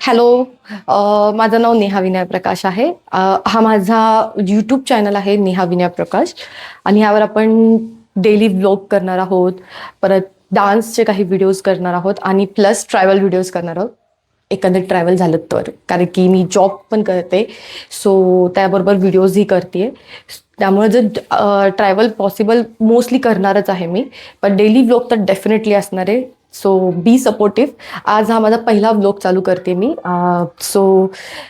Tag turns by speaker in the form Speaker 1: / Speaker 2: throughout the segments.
Speaker 1: Hello. माझं नाव नेहा विनय प्रकाश आहे. हा माझा यूट्यूब चॅनल आहे नेहा विनय प्रकाश आणि ह्यावर आपण डेली व्लॉग करणार आहोत, परत डान्सचे काही व्हिडिओज करणार आहोत आणि प्लस ट्रॅव्हल व्हिडिओज करणार आहोत. एकंदरीत ट्रॅव्हल झालं तर, कारण की मी जॉब पण करते, सो त्याबरोबर व्हिडिओजही करते. त्यामुळे जर ट्रॅव्हल पॉसिबल मोस्टली करणारच आहे मी, पण डेली व्लॉग तर डेफिनेटली असणार आहे. सो बी सपोर्टिव्ह. आज हा माझा पहिला व्लॉग चालू करते मी. सो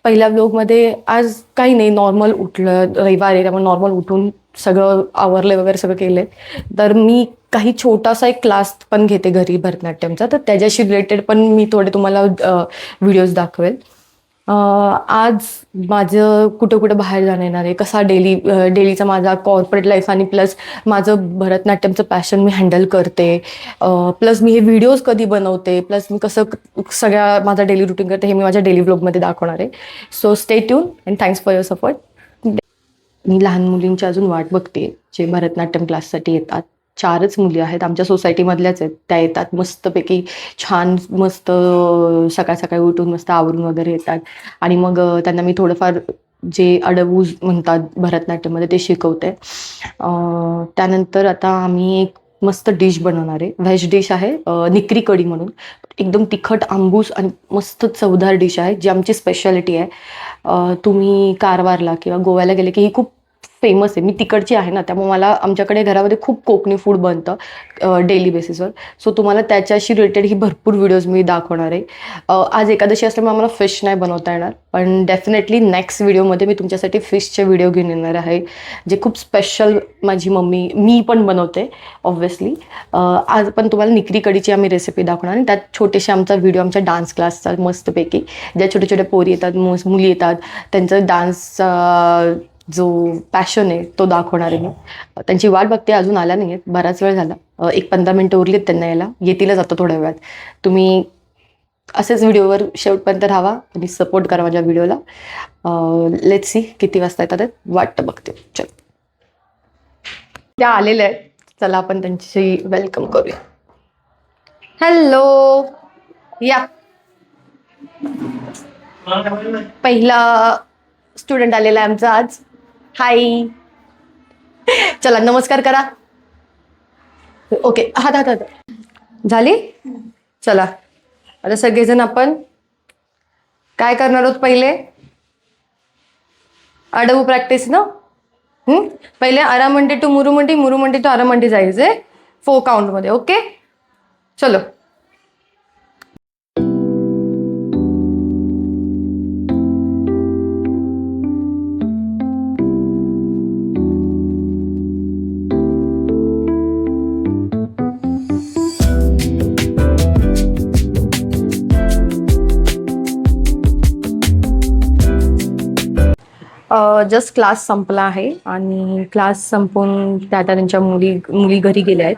Speaker 1: पहिल्या व्लॉगमध्ये आज काही नाही, नॉर्मल उठलं, रविवार आहे त्यामुळे नॉर्मल उठून सगळं आवरलं वगैरे सगळं केलं आहे. तर मी काही छोटासा एक क्लास पण घेते घरी भरतनाट्यमचा, तर त्याच्याशी रिलेटेड पण मी थोडे तुम्हाला व्हिडिओज दाखवेल. आज माझं कुठं कुठं बाहेर जाणं येणार आहे, कसा डेलीचा माझा कॉर्पोरेट लाईफ आणि प्लस माझं भरतनाट्यमचं पॅशन मी हँडल करते, प्लस मी हे व्हिडिओज कधी बनवते, प्लस मी कसं सगळ्या माझा डेली रुटीन करते, हे मी माझ्या डेली व्लॉगमध्ये दाखवणार आहे. So stay tune and thanks for your support. मी लहान मुलींची अजून वाट बघते जे भरतनाट्यम क्लाससाठी येतात. 4च मुली आहेत, आमच्या सोसायटीमधल्याच आहेत. त्या येतात मस्तपैकी, छान मस्त सकाळ सकाळी उठून मस्त आवरून वगैरे येतात आणि मग त्यांना मी थोडंफार जे अडवूज म्हणतात भरतनाट्यममध्ये ते शिकवते. त्यानंतर आता आम्ही एक मस्त डिश बनवणार आहे. व्हेज डिश आहे, निकरी कढी म्हणून. एकदम तिखट, आंबूस आणि मस्त चवदार डिश आहे, जी आमची स्पेशालिटी आहे. तुम्ही कारवारला किंवा गोव्याला गेले की ही खूप फेमस आहे. मी तिकडची आहे ना, त्यामुळे मला आमच्याकडे घरामध्ये खूप कोकणी फूड बनतं डेली बेसिसवर. सो तुम्हाला त्याच्याशी रिलेटेड ही भरपूर व्हिडिओज मी दाखवणार आहे. आज एकादशी असल्यामुळे आम्हाला फिश नाही बनवता येणार, पण डेफिनेटली नेक्स्ट व्हिडिओमध्ये मी तुमच्यासाठी फिशचे व्हिडिओ घेऊन येणार आहे, जे खूप स्पेशल माझी मम्मी मी पण बनवते ऑब्व्हियसली. आज पण तुम्हाला निकरी कढीची आम्ही रेसिपी दाखवणार आणि त्यात छोटेसे आमचा व्हिडिओ आमच्या डान्स क्लासचा मस्तपैकी, ज्या छोट्या छोट्या पोरी येतात, मुली येतात, त्यांचं डान्सचा जो पॅशन आहे तो दाखवणार आहे मी. त्यांची वाट बघते, अजून आल्या नाही आहेत, बराच वेळ झाला. एक 15 मिनटं उरलीत त्यांना यायला, येतीलच आता थोड्या वेळात. तुम्ही असेच व्हिडिओवर शेवटपर्यंत राहावा आणि सपोर्ट करा माझ्या व्हिडिओला. लेट्स सी किती वाजता येतात, वाट बघते. चल, त्या आलेल्या आहेत, चला आपण त्यांची वेलकम करूया. हॅलो, या. पहिला स्टुडंट आलेला आहे आमचा आज. हाय, चला नमस्कार करा. ओके, हात हात हात झाली. चला आता सगळेजण आपण काय करणार आहोत, पहिले अडवू प्रॅक्टिस ना. पहिले अरामंडी टू मुरुमंडी, मुरुमंडी टू अरामंडी जायचंय 4 काउंटमध्ये. ओके, चलो. जस्ट क्लास संपला आहे आणि क्लास संपून त्या त्यांच्या मुली घरी गेल्या आहेत.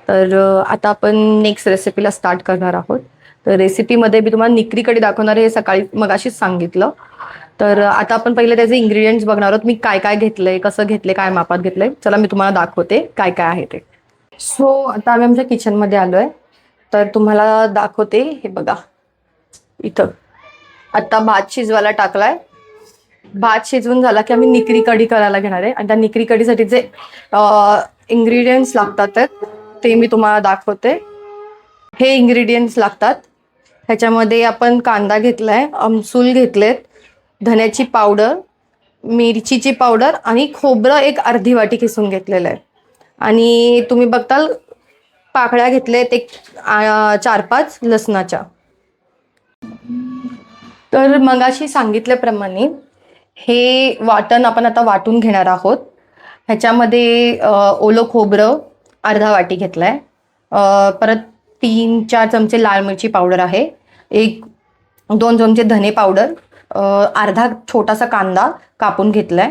Speaker 1: तर आता आपण नेक्स्ट रेसिपीला स्टार्ट करणार आहोत. तर रेसिपीमध्ये मी तुम्हाला निकरी कढी दाखवणार आहे, हे सकाळी मगाशीच सांगितलं. तर आता आपण पहिले त्याचे इंग्रेडियंट्स बघणार आहोत, मी काय काय घेतलंय, कसं घेतलंय, काय मापात घेतलंय. चला मी तुम्हाला दाखवते काय काय आहे ते. सो आता आम्ही आमच्या किचनमध्ये आलो आहे, तर तुम्हाला दाखवते. हे बघा, इथं आता भात शिजवायला टाकलाय. भात शिजवून झाला की आम्ही निकरी कढी करायला घेणार आहे आणि त्या निकरी कढीसाठी जे इंग्रेडियंट्स लागतात ते मी तुम्हाला दाखवते. हे इंग्रेडियंट्स लागतात. ह्याच्यामध्ये आपण कांदा घेतलाय, आमसूल घेतलेत, धन्याची पावडर, मिरचीची पावडर आणि खोबरं एक अर्धी वाटी किसून घेतलेलं आहे. आणि तुम्ही बघताल पाकळ्या घेतलेत एक 4-5 लसणाच्या. तर मगाशी सांगितल्याप्रमाणे हे वाटण आपण आता वाटून घेणार आहोत. ह्याच्यामध्ये ओलं खोबरं अर्धा वाटी घेतलाय, परत 3-4 चमचे लाल मिरची पावडर आहे, 1-2 चमचे धने पावडर, अर्धा छोटासा कांदा कापून घेतलाय,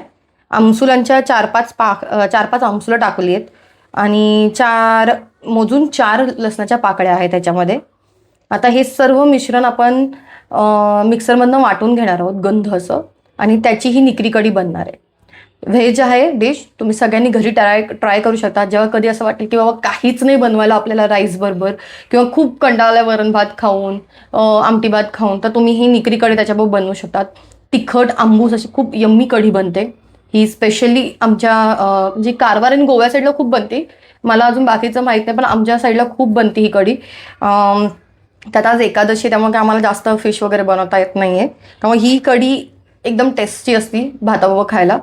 Speaker 1: आमसुलांच्या 4-5 आमसुलं टाकली आहेत आणि 4 लसणाच्या पाकळ्या आहेत त्याच्यामध्ये. आता हे सर्व मिश्रण आपण मिक्सरमधनं वाटून घेणार आहोत गंध असं, आणि त्याची ही निकरी कढी बनणार आहे. व्हेज आहे डिश, तुम्ही सगळ्यांनी घरी ट्राय करू शकता. जेव्हा कधी असं वाटेल की बाबा काहीच नाही बनवायला आपल्याला राईस बरोबर, किंवा खूप कंटाळल्या वरण भात खाऊन, आमटी भात खाऊन, तर तुम्ही ही निकरी कढी त्याच्याबरोबर बनवू शकतात. तिखट आंबूस अशी खूप यम्मी कढी बनते. ही स्पेशली आमच्या म्हणजे कारवार आणि गोव्या साईडला खूप बनते. मला अजून बाकीचं माहीत नाही, पण आमच्या साईडला खूप बनते ही कढी. त्यात आज एकादशी, त्यामुळे काय आम्हाला जास्त फिश वगैरे बनवता येत नाही आहे. त्यामुळे ही कढी एकदम टेस्टी असती भाताबरोबर खायला.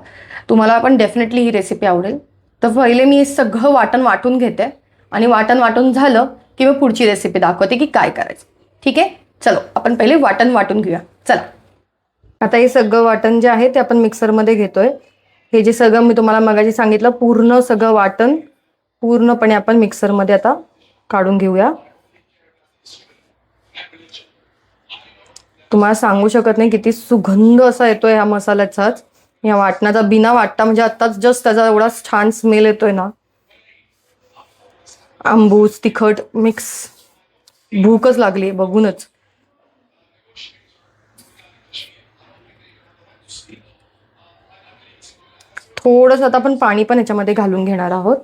Speaker 1: तुम्हाला पण डेफिनेटली ही रेसिपी आवडेल. तर पहिले मी हे सगळं वाटण वाटून घेते, आणि वाटण वाटून झालं की मी पुढची रेसिपी दाखवते की काय करायचं. ठीक आहे, चलो आपण पहिले वाटण वाटून घेऊया. चला, आता हे सगळं वाटण जे आहे ते आपण मिक्सरमध्ये घेतोय. हे जे सगळं मी तुम्हाला मगाशी सांगितलं, पूर्ण सगळं वाटण पूर्णपणे आपण मिक्सरमध्ये आता काढून घेऊया. तुम्हाला सांगू शकत नाही किती सुगंध असा येतोय ह्या मसाल्याचाच, या वाटणाचा. बिना वाटता म्हणजे आत्ताच जस्ट त्याचा एवढा छान स्मेल येतोय ना. आंबूस तिखट मिक्स, भूकच लागली बघूनच. थोडंसं आता आपण पाणी पण याच्यामध्ये घालून घेणार आहोत.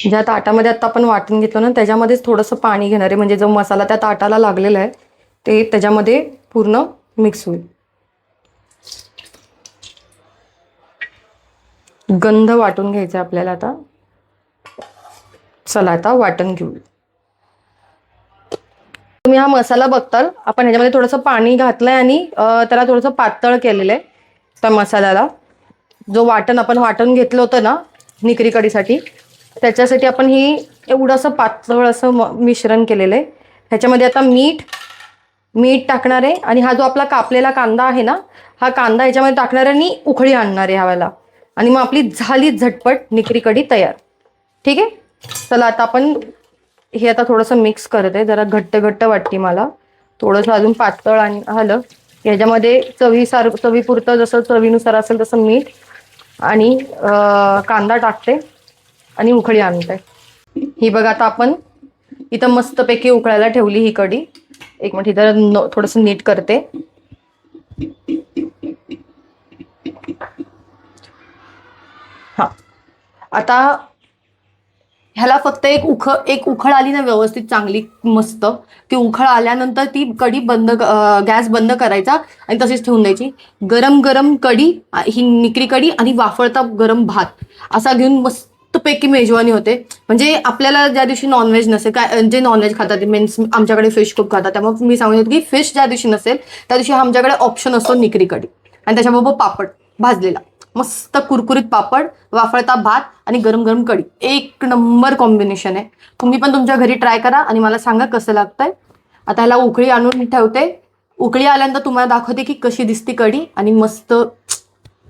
Speaker 1: ज्या ताटामध्ये आता आपण वाटून घेतलं ना, त्याच्यामध्येच थोडंसं पाणी घेणार आहे, म्हणजे जो मसाला त्या ताटाला लागलेला आहे ते त्याच्यामध्ये पूर्ण मिक्स होईल. गंध वाटून घ्यायचा आपल्याला आता. चला आता वाटण घेऊ. तुम्ही हा मसाला बघताल, आपण ह्याच्यामध्ये थोडंसं पाणी घातलंय आणि त्याला थोडंसं पातळ केलेलं आहे. त्या मसाल्याला जो वाटण आपण वाटून घेतलं होतं ना निकरी कढीसाठी, त्याच्यासाठी आपण ही एवढंसं पातळ असं मिश्रण केलेलं आहे. ह्याच्यामध्ये आता मीठ टाकणार आहे, आणि हा जो आपला कापलेला कांदा आहे ना, हा कांदा ह्याच्यामध्ये टाकणार आहे आणि उकळी आणणार आहे ह्यावेळेला, आणि मग आपली झाली झटपट निकरी कढी तयार. ठीक आहे, चला आता आपण हे आता थोडंसं मिक्स करते. जरा घट्ट घट्ट वाटते मला, थोडंसं अजून पातळ आणि हलं. ह्याच्यामध्ये चवीपुरतं जसं चवीनुसार असेल तसं मीठ आणि कांदा टाकते आणि उकळी आणते. ही बघा आता आपण इथं मस्तपैकी उकळायला ठेवली ही कढी. एक मिनिट इथं थोडंसं नीट करते. हा, आता ह्याला फक्त एक उखळ आली ना व्यवस्थित चांगली मस्त, ती उखळ आल्यानंतर ती कढी गॅस बंद करायचा आणि तशीच ठेवून द्यायची. गरम गरम कढी, ही निकरी कढी आणि वाफळता गरम भात असा घेऊन मस्तपैकी मेजवानी होते. म्हणजे आपल्याला ज्या दिवशी नॉनव्हेज नसेल, काय जे नॉनव्हेज खातात मीन्स आमच्याकडे फिश खूप खातात, त्यामुळे मी सांगू की फिश ज्या दिवशी नसेल त्या दिवशी आमच्याकडे ऑप्शन असतो निकरी कढी, आणि त्याच्याबरोबर पापड भाजलेला, मस्त कुरकुरीत पापड, वाफळता भात आणि गरम गरम कढी. एक नंबर कॉम्बिनेशन आहे. तुम्ही पण तुमच्या घरी ट्राय करा आणि मला सांगा कसं लागतंय. आता ह्याला उकळी आणून ठेवते. उकळी आल्यानंतर तुम्हाला दाखवते की कशी दिसती कढी, आणि मस्त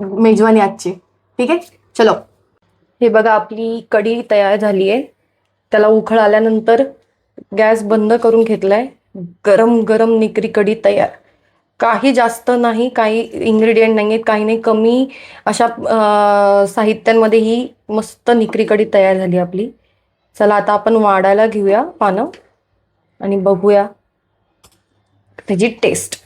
Speaker 1: मेजवानी आजची. ठीक आहे, चलो. हे बघा आपली कढी तयार झाली आहे. त्याला उकळ आल्यानंतर गॅस बंद करून घेतलाय. गरम गरम निकरी कढी तयार. काही जास्त नाही, काही इन्ग्रेडियंट नाही आहेत, काही नाही, कमी अशा साहित्यांमध्ये ही मस्त निकरी कढी तयार झाली आपली. चला आता आपण वाढायला घेऊया पानं आणि बघूया त्याची टेस्ट.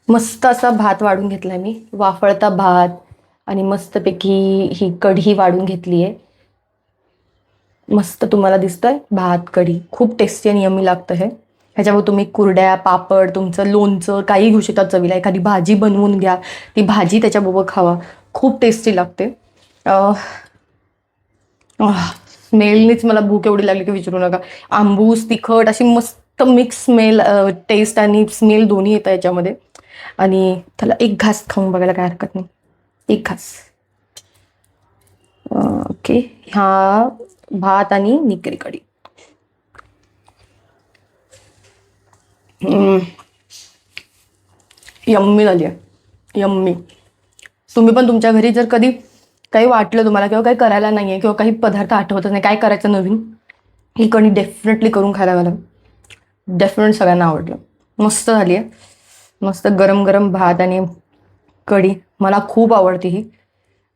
Speaker 1: मस्त असा भात वाढून घेतलाय मी, वाफळता भात, आणि मस्तपैकी ही कढी वाढून घेतली आहे. मस्त तुम्हाला दिसतंय भात कढी, खूप टेस्टी आणि यम्मी लागतं हे. ह्याच्यावर तुम्ही कुरड्या, पापड, तुमचं लोणचं काही घेऊ शकता चवीला. एखादी भाजी बनवून घ्या, ती भाजी त्याच्याबरोबर खावा, खूप टेस्टी लागते. स्मेलनीच मला भूक एवढी लागली की विचारू नका. आंबूस तिखट अशी मस्त मिक्स स्मेल, टेस्ट आणि स्मेल दोन्ही येतं याच्यामध्ये. आणि त्याला एक घास खाऊन बघायला काय हरकत नाही, एक घास. ओके, हा भात आणि निकरी कढी. यम्मी झाली आहे, यम्मी. तुम्ही पण तुमच्या घरी जर कधी काही वाटलं तुम्हाला, किंवा काही करायला नाही आहे, किंवा काही पदार्थ आठवतच नाही काय करायचं नवीन, ही कढी डेफिनेटली करून खायला घाला. डेफिनेट सगळ्यांना आवडलं. मस्त झाली आहे. मस्त गरम गरम भात आणि कढी मला खूप आवडते ही.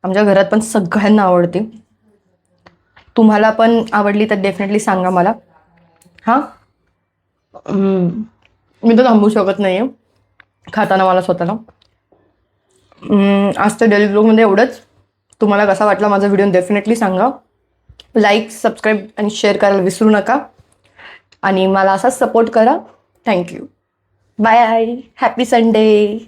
Speaker 1: आमच्या घरात पण सगळ्यांना आवडते. तुम्हाला पण आवडली तर डेफिनेटली सांगा मला. हां. मी तर थांबू शकत नाही आहे खाताना मला स्वतःला. आज तर डेली ब्लॉगमध्ये एवढंच. तुम्हाला कसा वाटला माझा व्हिडिओ डेफिनेटली सांगा. लाईक, सबस्क्राईब आणि शेअर करायला विसरू नका. आणि मला असाच सपोर्ट करा. थँक्यू. बाय. Happy Sunday.